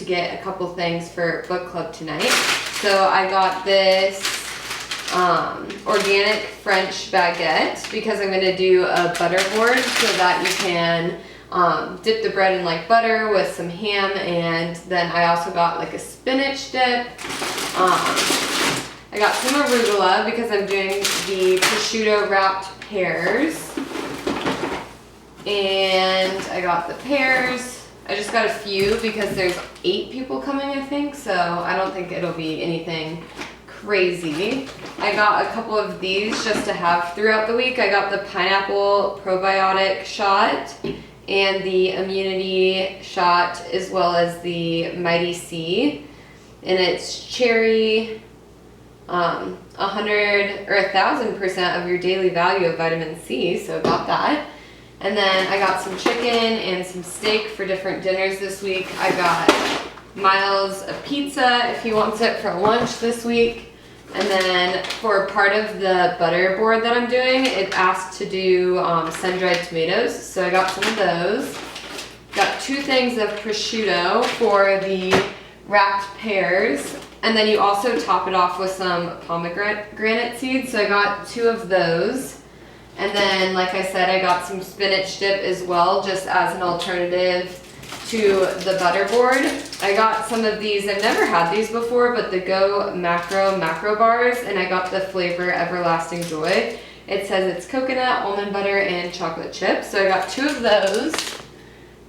get a couple things for book club tonight. So I got this organic French baguette because I'm gonna do a butter board so that you can dip the bread in like butter with some ham, and then I also got like a spinach dip. I got some arugula because I'm doing the prosciutto wrapped pears. And I got the pears. I just got a few because there's 8 people coming, I think, so I don't think it'll be anything crazy. I got a couple of these just to have throughout the week. I got the pineapple probiotic shot and the immunity shot, as well as the Mighty C, and it's cherry, 100 or 1,000% of your daily value of vitamin C, so got that. And then I got some chicken and some steak for different dinners this week. I got Miles a pizza if he wants it for lunch this week. And then for part of the butter board that I'm doing, it asked to do sun-dried tomatoes, so I got some of those. Got 2 things of prosciutto for the wrapped pears. And then you also top it off with some pomegranate seeds, so I got 2 of those. And then, like I said, I got some spinach dip as well, just as an alternative to the butter board. I got some of these, I've never had these before, but the Go macro bars, and I got the flavor Everlasting Joy. It says it's coconut, almond butter, and chocolate chips, so I got 2 of those.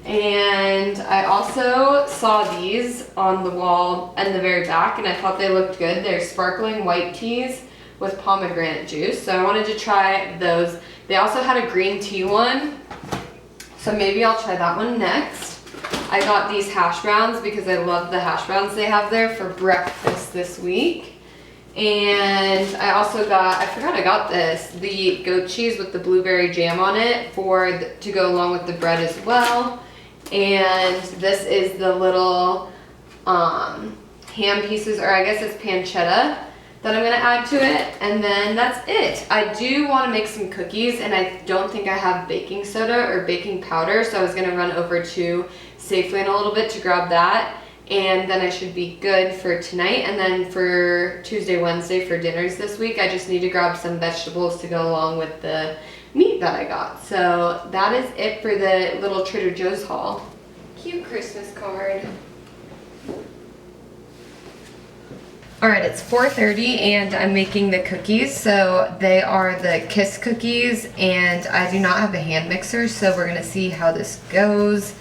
And I also saw these on the wall in the very back, and I thought they looked good. They're sparkling white teas with pomegranate juice, so I wanted to try those. They also had a green tea one, so maybe I'll try that one next. I got these hash browns because I love the hash browns they have there for breakfast this week. And I also got, I forgot I got this, the goat cheese with the blueberry jam on it to go along with the bread as well. And this is the little ham pieces, or I guess it's pancetta, that I'm gonna add to it, and then that's it. I do wanna make some cookies, and I don't think I have baking soda or baking powder, so I was gonna run over to Safeway in a little bit to grab that, and then I should be good for tonight. And then for Tuesday, Wednesday for dinners this week, I just need to grab some vegetables to go along with the meat that I got. So that is it for the little Trader Joe's haul. Cute Christmas card. All right, it's 4:30 and I'm making the cookies. So they are the Kiss cookies, and I do not have a hand mixer, so we're gonna see how this goes.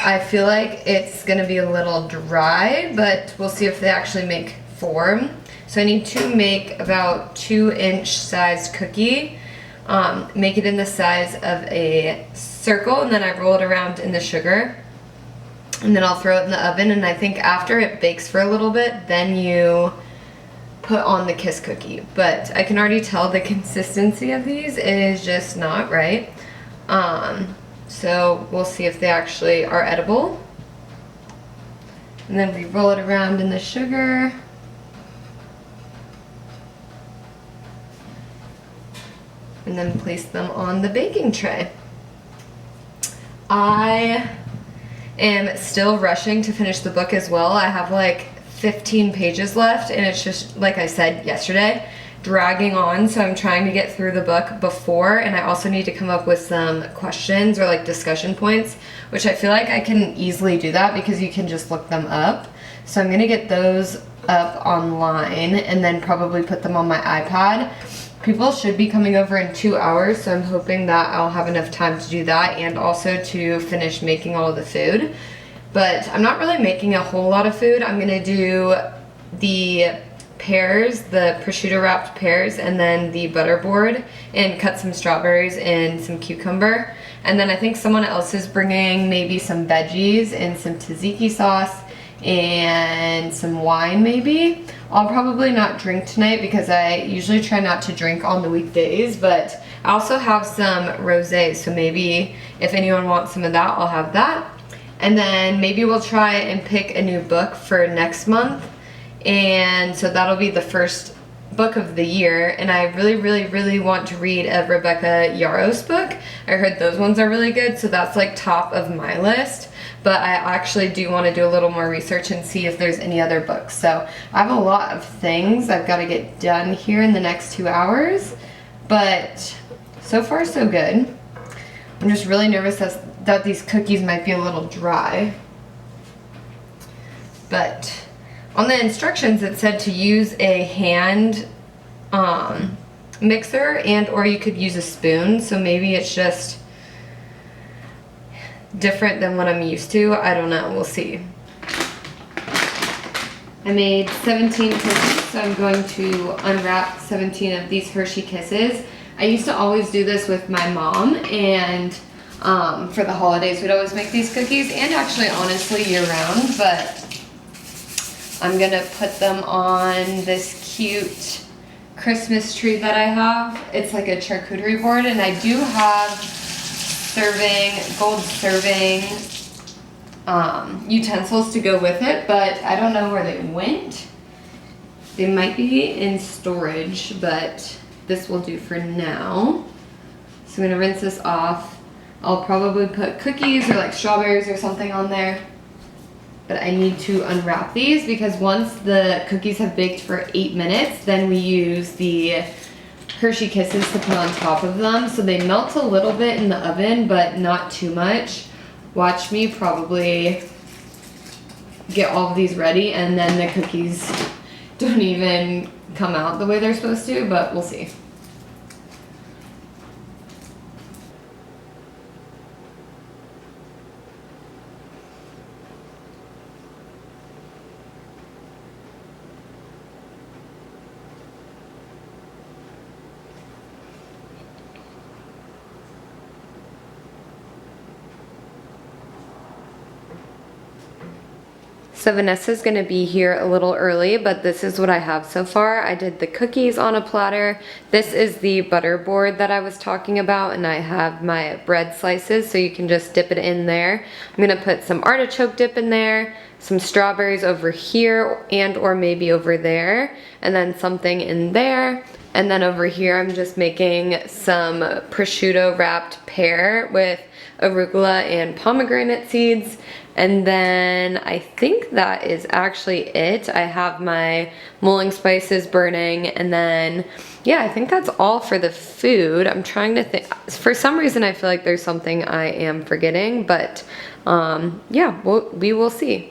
I feel like it's gonna be a little dry, but we'll see if they actually make form. So I need to make about 2-inch sized cookie. Make it in the size of a circle, and then I roll it around in the sugar. And then I'll throw it in the oven, and I think after it bakes for a little bit, then you put on the Kiss cookie. But I can already tell the consistency of these is just not right. So we'll see if they actually are edible. And then we roll it around in the sugar. And then place them on the baking tray. I am still rushing to finish the book as well. I have like 15 pages left, and it's just, like I said yesterday, dragging on, so I'm trying to get through the book before, and I also need to come up with some questions or like discussion points, which I feel like I can easily do that because you can just look them up. So I'm gonna get those up online and then probably put them on my iPad. People should be coming over in 2 hours, so I'm hoping that I'll have enough time to do that and also to finish making all of the food. But I'm not really making a whole lot of food. I'm gonna do the pears, the prosciutto wrapped pears, and then the butter board, and cut some strawberries and some cucumber. And then I think someone else is bringing maybe some veggies and some tzatziki sauce and some wine maybe. I'll probably not drink tonight because I usually try not to drink on the weekdays, but I also have some rosé, so maybe if anyone wants some of that, I'll have that. And then maybe we'll try and pick a new book for next month, and so that'll be the first book of the year. And I really want to read a Rebecca Yarros book. I heard those ones are really good, so that's like top of my list. but I actually do want to do a little more research and see if there's any other books. So I have a lot of things I've got to get done here in the next 2 hours, but so far so good. I'm just really nervous that these cookies might be a little dry. But on the instructions it said to use a hand mixer and or you could use a spoon, so maybe it's just different than what I'm used to. I don't know, we'll see. I made 17 cookies, so I'm going to unwrap 17 of these Hershey Kisses. I used to always do this with my mom, and for the holidays we'd always make these cookies, and actually honestly year round, but I'm gonna put them on this cute Christmas tree that I have. It's like a charcuterie board, and I do have gold serving utensils to go with it, but I don't know where they went. They might be in storage, but this will do for now. So I'm gonna rinse this off. I'll probably put cookies or like strawberries or something on there. But I need to unwrap these because once the cookies have baked for 8 minutes, then we use the Hershey Kisses to put on top of them. So they melt a little bit in the oven, but not too much. Watch me probably get all of these ready, and then the cookies don't even come out the way they're supposed to, but we'll see. So Vanessa's gonna be here a little early, but this is what I have so far. I did the cookies on a platter. This is the butter board that I was talking about, and I have my bread slices, so you can just dip it in there. I'm gonna put some artichoke dip in there, some strawberries over here, and or maybe over there, and then something in there. And then over here, I'm just making some prosciutto wrapped pear with arugula and pomegranate seeds. And then I think that is actually it. I have my mulling spices burning, and then yeah, I think that's all for the food. I'm trying to think. For some reason I feel like there's something I am forgetting, but yeah, we will see.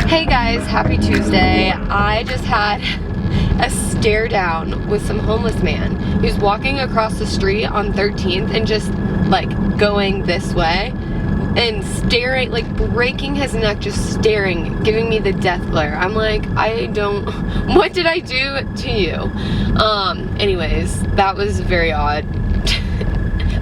Hey guys, happy Tuesday. I just had a stare down with some homeless man. He was walking across the street on 13th and just like going this way and staring, like breaking his neck, just staring, giving me the death glare. I'm like, what did I do to you? Anyways, that was very odd.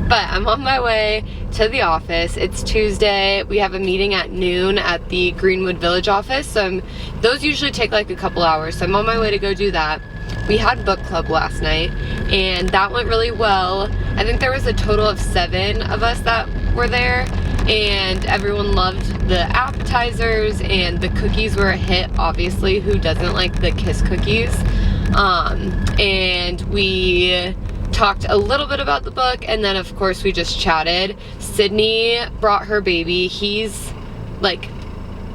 But I'm on my way to the office. It's Tuesday. We have a meeting at noon at the Greenwood Village office. So those usually take like a couple hours. So I'm on my way to go do that. We had book club last night and that went really well. I think there was a total of 7 of us that were there, and everyone loved the appetizers, and the cookies were a hit, obviously. Who doesn't like the Kiss cookies? And we talked a little bit about the book, and then of course we just chatted. Sydney brought her baby. He's like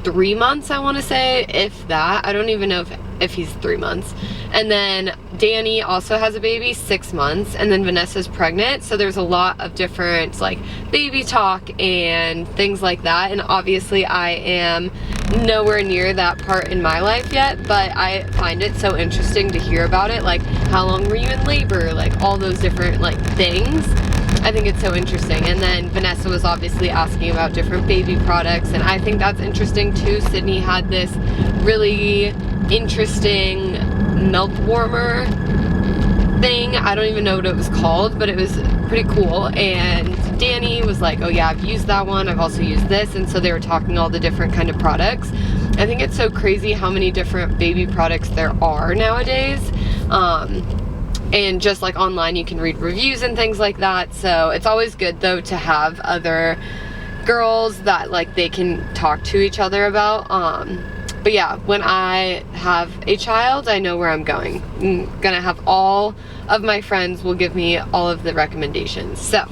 3 months, I want to say, if that. I don't even know if he's 3 months. And then Danny also has a baby, 6 months, and then Vanessa's pregnant. So there's a lot of different like baby talk and things like that. And obviously I am nowhere near that part in my life yet, but I find it so interesting to hear about it. Like, how long were you in labor? Like all those different like things. I think it's so interesting. And then Vanessa was obviously asking about different baby products, and I think that's interesting too. Sydney had this really interesting melt warmer thing. I don't even know what it was called, but it was pretty cool. And Danny was like, oh yeah, I've used that one, I've also used this. And so they were talking all the different kind of products. I think it's so crazy how many different baby products there are nowadays. And just like online you can read reviews and things like that. So it's always good though to have other girls that like they can talk to each other about. But yeah, when I have a child, I know where I'm going. I'm gonna have all of my friends will give me all of the recommendations. So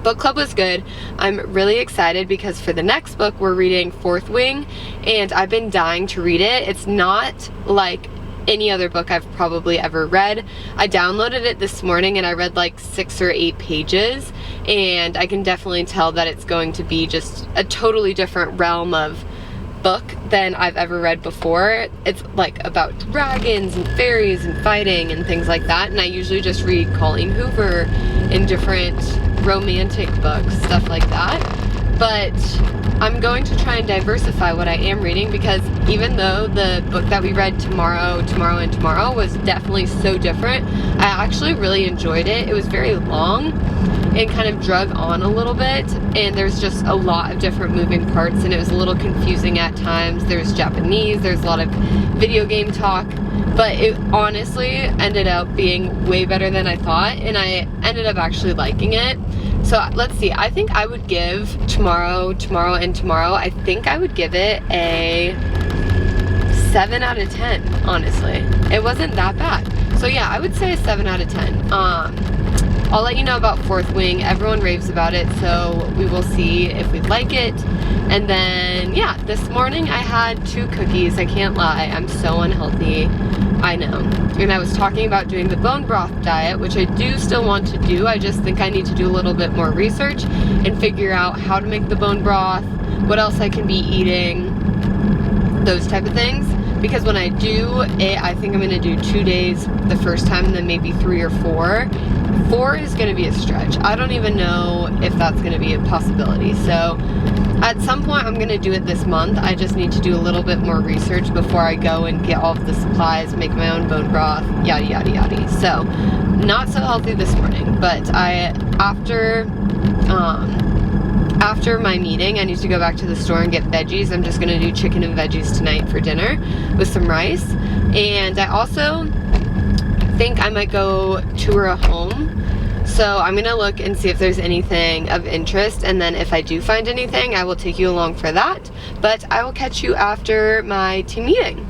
book club was good. I'm really excited because for the next book we're reading Fourth Wing, and I've been dying to read it. It's not like any other book I've probably ever read. I downloaded it this morning and I read like 6 or 8 pages, and I can definitely tell that it's going to be just a totally different realm of book than I've ever read before. It's like about dragons and fairies and fighting and things like that, and I usually just read Colleen Hoover and different romantic books, stuff like that. But I'm going to try and diversify what I am reading, because even though the book that we read tomorrow was definitely so different, I actually really enjoyed it. It was very long and kind of drug on a little bit, and there's just a lot of different moving parts, and it was a little confusing at times. There's Japanese, there's a lot of video game talk, but it honestly ended up being way better than I thought, and I ended up actually liking it. So let's see, I think I would give tomorrow, I think I would give it a 7 out of 10, honestly. It wasn't that bad. So yeah, I would say a 7 out of 10. I'll let you know about Fourth Wing. Everyone raves about it, so we will see if we like it. And then, yeah, this morning I had 2 cookies. I can't lie, I'm so unhealthy. I know. And I was talking about doing the bone broth diet, which I do still want to do. I just think I need to do a little bit more research and figure out how to make the bone broth, what else I can be eating, those type of things. Because when I do it, I think I'm gonna do 2 days the first time, and then maybe 3 or 4. 4 is gonna be a stretch. I don't even know if that's gonna be a possibility. So at some point I'm gonna do it this month. I just need to do a little bit more research before I go and get all of the supplies, make my own bone broth, yada yada yada. So not so healthy this morning, but after my meeting, I need to go back to the store and get veggies. I'm just gonna do chicken and veggies tonight for dinner with some rice. And I also think I might go tour a home. So I'm gonna look and see if there's anything of interest, and then if I do find anything, I will take you along for that. But I will catch you after my team meeting.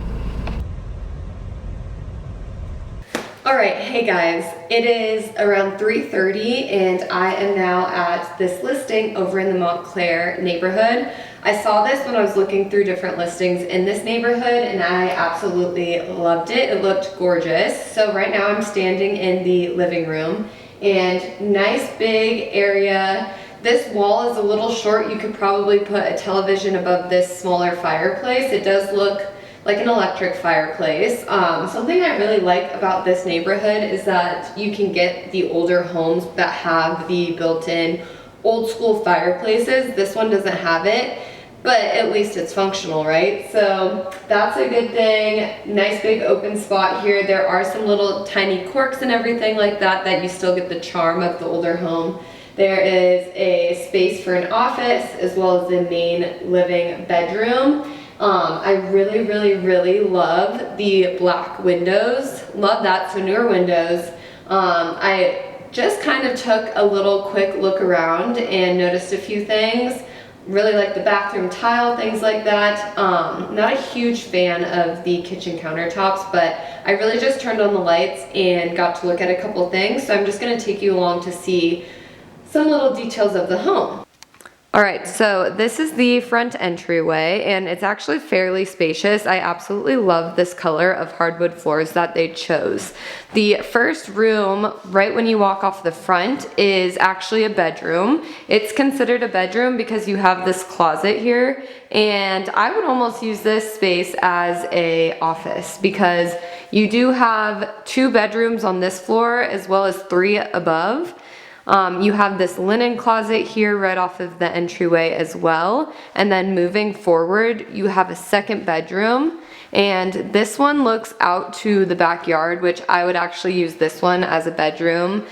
Alright, hey guys, it is around 3:30 and I am now at this listing over in the Montclair neighborhood. I saw this when I was looking through different listings in this neighborhood and I absolutely loved it. It looked gorgeous. So right now I'm standing in the living room, and nice big area. This wall is a little short. You could probably put a television above this smaller fireplace. It does look like an electric fireplace. Something I really like about this neighborhood is that you can get the older homes that have the built-in old school fireplaces. This one doesn't have it, but at least it's functional, right? So that's a good thing. Nice big open spot here. There are some little tiny quirks and everything like that that you still get the charm of the older home. There is a space for an office as well as the main living bedroom. I really love the black windows. Love that, so newer windows. I just kind of took a little quick look around and noticed a few things. Really like the bathroom tile, things like that. Not a huge fan of the kitchen countertops, but I really just turned on the lights and got to look at a couple things. So I'm just gonna take you along to see some little details of the home. Alright, so this is the front entryway, and it's actually fairly spacious. I absolutely love this color of hardwood floors that they chose. The first room, right when you walk off the front, is actually a bedroom. It's considered a bedroom because you have this closet here, and I would almost use this space as an office because you do have 2 bedrooms on this floor as well as 3 above. You have this linen closet here right off of the entryway as well. And then moving forward, you have a second bedroom. And this one looks out to the backyard, which I would actually use this one as a bedroom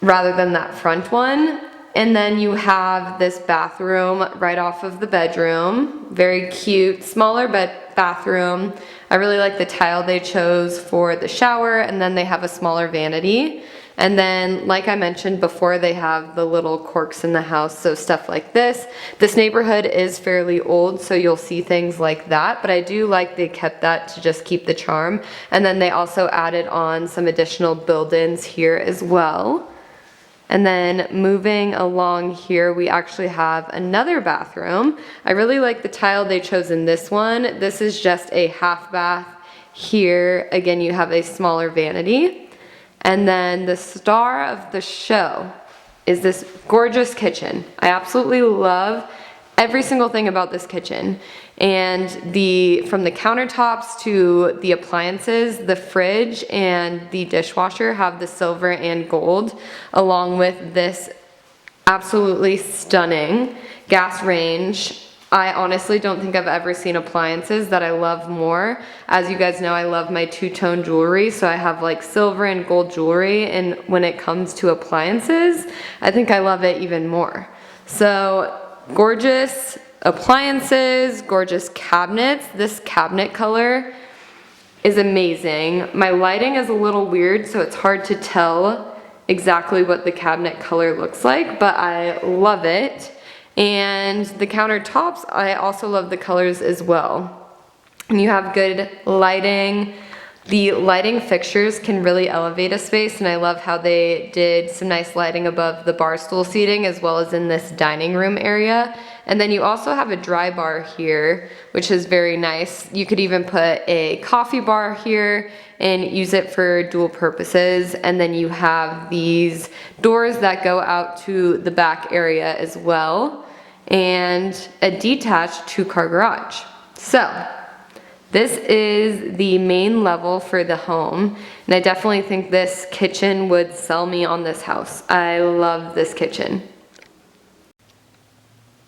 rather than that front one. And then you have this bathroom right off of the bedroom. Very cute, smaller bathroom. I really like the tile they chose for the shower, and then they have a smaller vanity. And then, like I mentioned before, they have the little corks in the house, so stuff like this. This neighborhood is fairly old, so you'll see things like that, but I do like they kept that to just keep the charm. And then they also added on some additional build-ins here as well. And then moving along here, we actually have another bathroom. I really like the tile they chose in this one. This is just a half bath. Here, again, you have a smaller vanity. And then the star of the show is this gorgeous kitchen. I absolutely love every single thing about this kitchen. And from the countertops to the appliances, the fridge and the dishwasher have the silver and gold, along with this absolutely stunning gas range. I honestly don't think I've ever seen appliances that I love more. As you guys know, I love my two-tone jewelry, so I have like silver and gold jewelry, and when it comes to appliances, I think I love it even more. So gorgeous appliances, gorgeous cabinets. This cabinet color is amazing. My lighting is a little weird, so it's hard to tell exactly what the cabinet color looks like, but I love it. And the countertops, I also love the colors as well. And you have good lighting. The lighting fixtures can really elevate a space, and I love how they did some nice lighting above the bar stool seating as well as in this dining room area. And then you also have a dry bar here, which is very nice. You could even put a coffee bar here and use it for dual purposes. And then you have these doors that go out to the back area as well, and a detached 2-car garage. So this is the main level for the home, and I definitely think this kitchen would sell me on this house. I love this kitchen.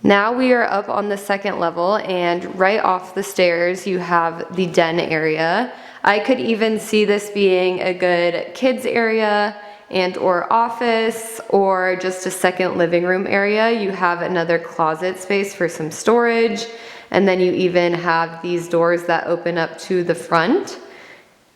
Now we are up on the second level, and right off the stairs you have the den area. I could even see this being a good kids area and or office, or just a second living room area. You have another closet space for some storage, and then you even have these doors that open up to the front.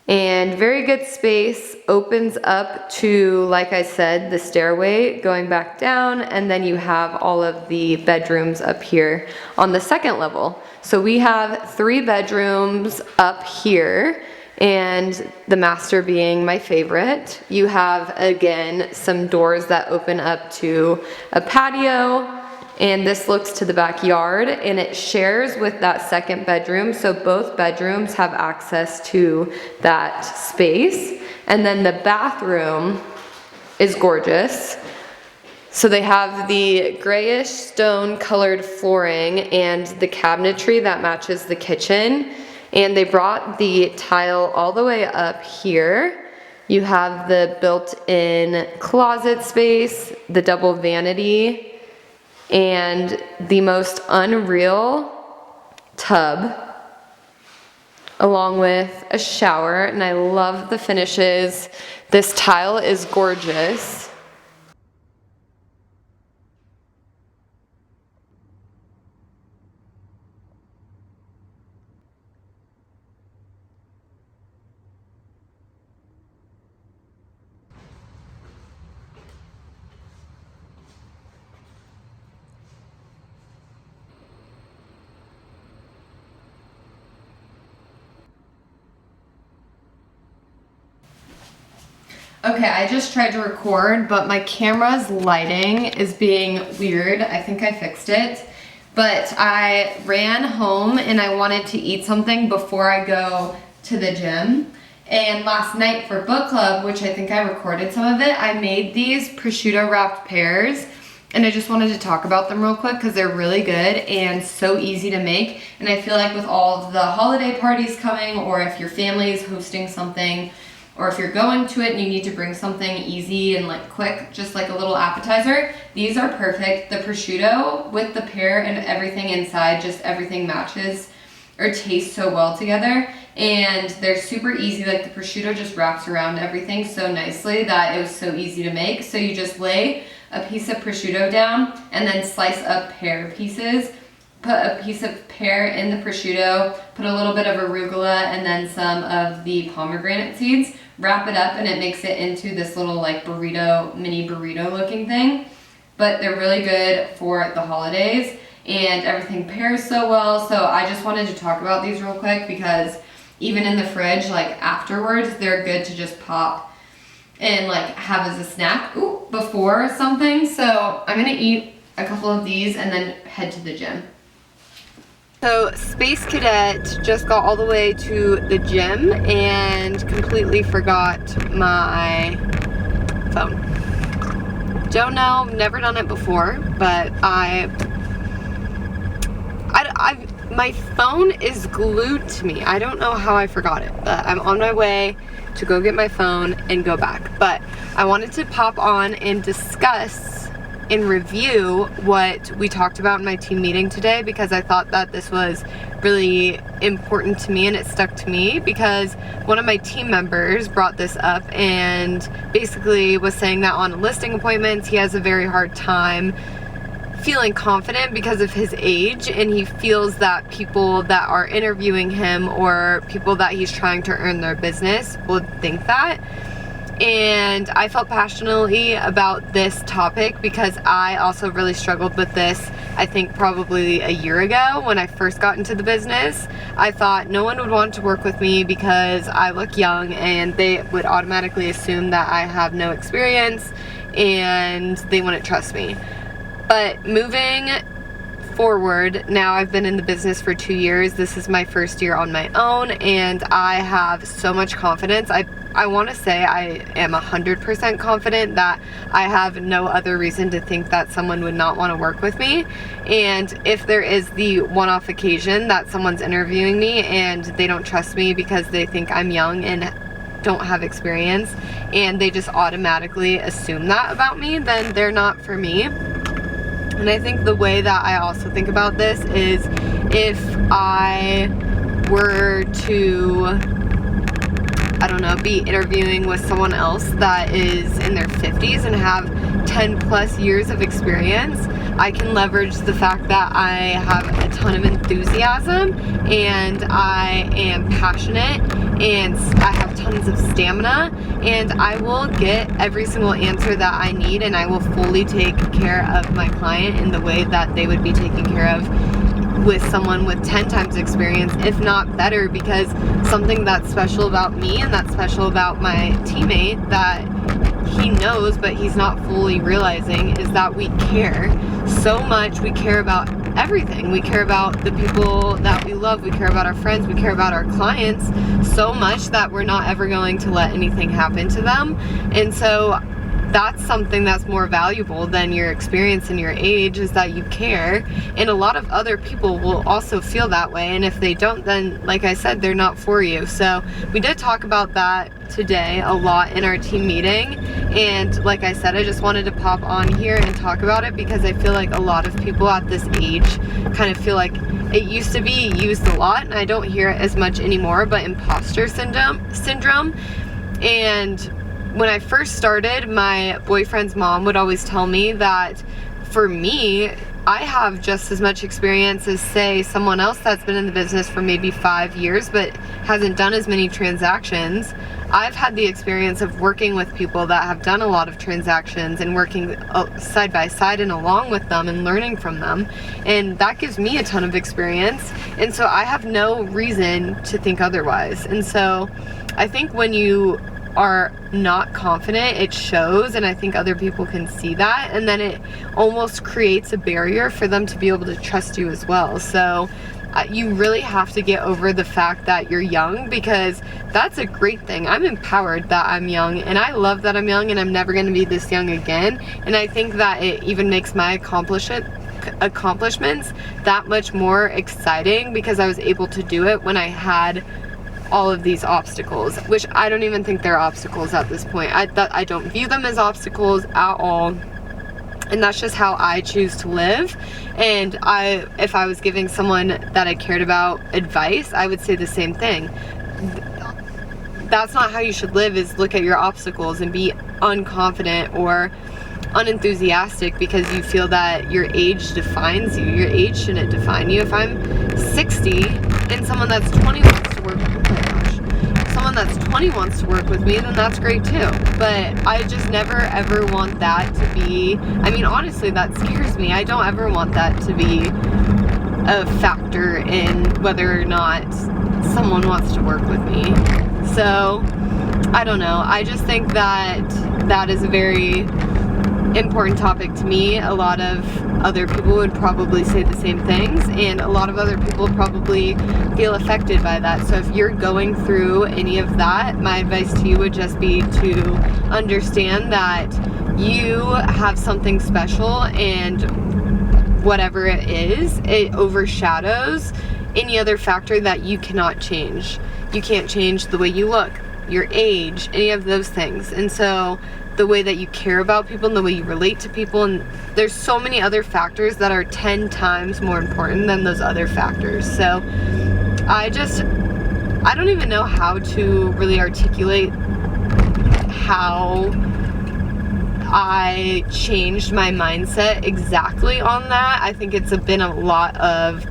And very good space, opens up to, like I said, the stairway going back down, and then you have all of the bedrooms up here on the second level. So we have 3 bedrooms up here, and the master being my favorite. You have, again, some doors that open up to a patio, and this looks to the backyard, and it shares with that second bedroom, so both bedrooms have access to that space. And then the bathroom is gorgeous. So they have the grayish stone colored flooring and the cabinetry that matches the kitchen, and they brought the tile all the way up here. You have the built-in closet space, the double vanity, and the most unreal tub, along with a shower, and I love the finishes. This tile is gorgeous. Okay, I just tried to record, but my camera's lighting is being weird. I think I fixed it. But I ran home and I wanted to eat something before I go to the gym. And last night for book club, which I think I recorded some of it, I made these prosciutto wrapped pears. And I just wanted to talk about them real quick because they're really good and so easy to make. And I feel like with all of the holiday parties coming, or if your family is hosting something, or if you're going to it and you need to bring something easy and like quick, just like a little appetizer, these are perfect. The prosciutto with the pear and everything inside, just everything matches or tastes so well together, and they're super easy. Like the prosciutto just wraps around everything so nicely that it was so easy to make. So you just lay a piece of prosciutto down and then slice up pear pieces, put a piece of pear in the prosciutto, put a little bit of arugula and then some of the pomegranate seeds, wrap it up, and it makes it into this little like burrito, mini burrito looking thing. But they're really good for the holidays, and everything pairs so well. So I just wanted to talk about these real quick because even in the fridge, like afterwards, they're good to just pop and like have as a snack before something. So I'm gonna eat a couple of these and then head to the gym. So Space Cadet just got all the way to the gym and completely forgot my phone. Don't know, never done it before, but my phone is glued to me. I don't know how I forgot it, but I'm on my way to go get my phone and go back. But I wanted to pop on and discuss and review what we talked about in my team meeting today, because I thought that this was really important to me and it stuck to me because one of my team members brought this up and basically was saying that on listing appointments he has a very hard time feeling confident because of his age, and he feels that people that are interviewing him or people that he's trying to earn their business would think that. And I felt passionately about this topic because I also really struggled with this, I think probably a year ago when I first got into the business. I thought no one would want to work with me because I look young, and they would automatically assume that I have no experience and they wouldn't trust me. But moving forward, now I've been in the business for 2 years. This is my first year on my own, and I have so much confidence. I want to say I am 100% confident that I have no other reason to think that someone would not want to work with me. And if there is the one-off occasion that someone's interviewing me and they don't trust me because they think I'm young and don't have experience, and they just automatically assume that about me, then they're not for me. And I think the way that I also think about this is if I were to, I don't know, be interviewing with someone else that is in their 50s and have 10 plus years of experience, I can leverage the fact that I have a ton of enthusiasm and I am passionate and I have tons of stamina, and I will get every single answer that I need, and I will fully take care of my client in the way that they would be taken care of with someone with 10 times experience, if not better, because something that's special about me and that's special about my teammate that he knows but he's not fully realizing is that we care so much. We care about everything. We care about the people that we love. We care about our friends. We care about our clients so much that we're not ever going to let anything happen to them. And so that's something that's more valuable than your experience and your age, is that you care. And a lot of other people will also feel that way, and if they don't, then like I said, they're not for you. So we did talk about that today a lot in our team meeting, and like I said, I just wanted to pop on here and talk about it because I feel like a lot of people at this age kind of feel like it used to be used a lot, and I don't hear it as much anymore, but imposter syndrome. And when I first started, my boyfriend's mom would always tell me that for me, I have just as much experience as, say, someone else that's been in the business for maybe 5 years but hasn't done as many transactions. I've had the experience of working with people that have done a lot of transactions and working side by side and along with them and learning from them, and that gives me a ton of experience, and so I have no reason to think otherwise. And so I think when you are not confident, it shows, and I think other people can see that, and then it almost creates a barrier for them to be able to trust you as well. So you really have to get over the fact that you're young, because that's a great thing. I'm empowered that I'm young, and I love that I'm young, and I'm never going to be this young again. And I think that it even makes my accomplishments that much more exciting because I was able to do it when I had all of these obstacles, which I don't even think they're obstacles at this point. I don't view them as obstacles at all. And that's just how I choose to live. And if I was giving someone that I cared about advice, I would say the same thing. That's not how you should live, is look at your obstacles and be unconfident or unenthusiastic because you feel that your age defines you. Your age shouldn't define you. If I'm 60 and someone that's 20 wants to work with me, someone that's 20 wants to work with me, then that's great too. But I just never ever want that to be, I mean, honestly, that scares me. I don't ever want that to be a factor in whether or not someone wants to work with me. So, I don't know. I just think that that is a very important topic to me. A lot of other people would probably say the same things, and a lot of other people probably feel affected by that. So if you're going through any of that, my advice to you would just be to understand that you have something special, and whatever it is, it overshadows any other factor that you cannot change. You can't change the way you look, your age, any of those things. And so the way that you care about people and the way you relate to people, and there's so many other factors that are 10 times more important than those other factors. So I don't even know how to really articulate how I changed my mindset exactly on that. I think it's been a lot of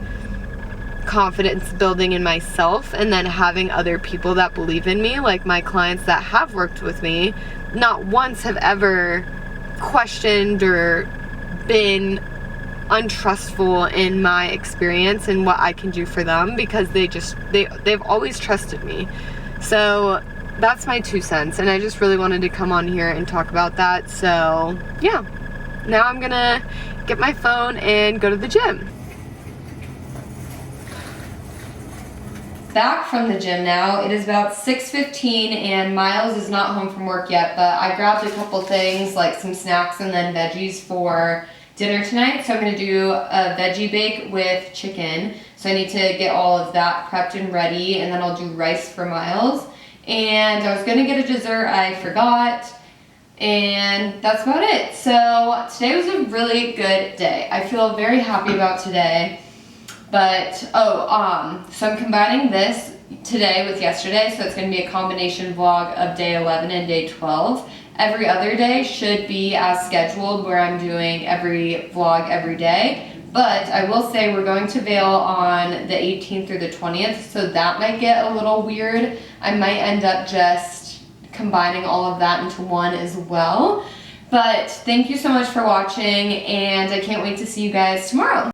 confidence building in myself, and then having other people that believe in me, like my clients that have worked with me, not once have ever questioned or been untrustful in my experience and what I can do for them, because they've always trusted me. So that's my 2 cents, and I just really wanted to come on here and talk about that. So yeah, now I'm gonna get my phone and go to the gym. Back from the gym now. It is about 6:15 and Miles is not home from work yet, but I grabbed a couple things like some snacks and then veggies for dinner tonight. So I'm gonna do a veggie bake with chicken. So I need to get all of that prepped and ready, and then I'll do rice for Miles. And I was gonna get a dessert, I forgot. And that's about it. So today was a really good day. I feel very happy about today. But, so I'm combining this today with yesterday, so it's going to be a combination vlog of day 11 and day 12. Every other day should be as scheduled, where I'm doing every vlog every day. But I will say we're going to Vail on the 18th through the 20th, so that might get a little weird. I might end up just combining all of that into one as well. But thank you so much for watching, and I can't wait to see you guys tomorrow.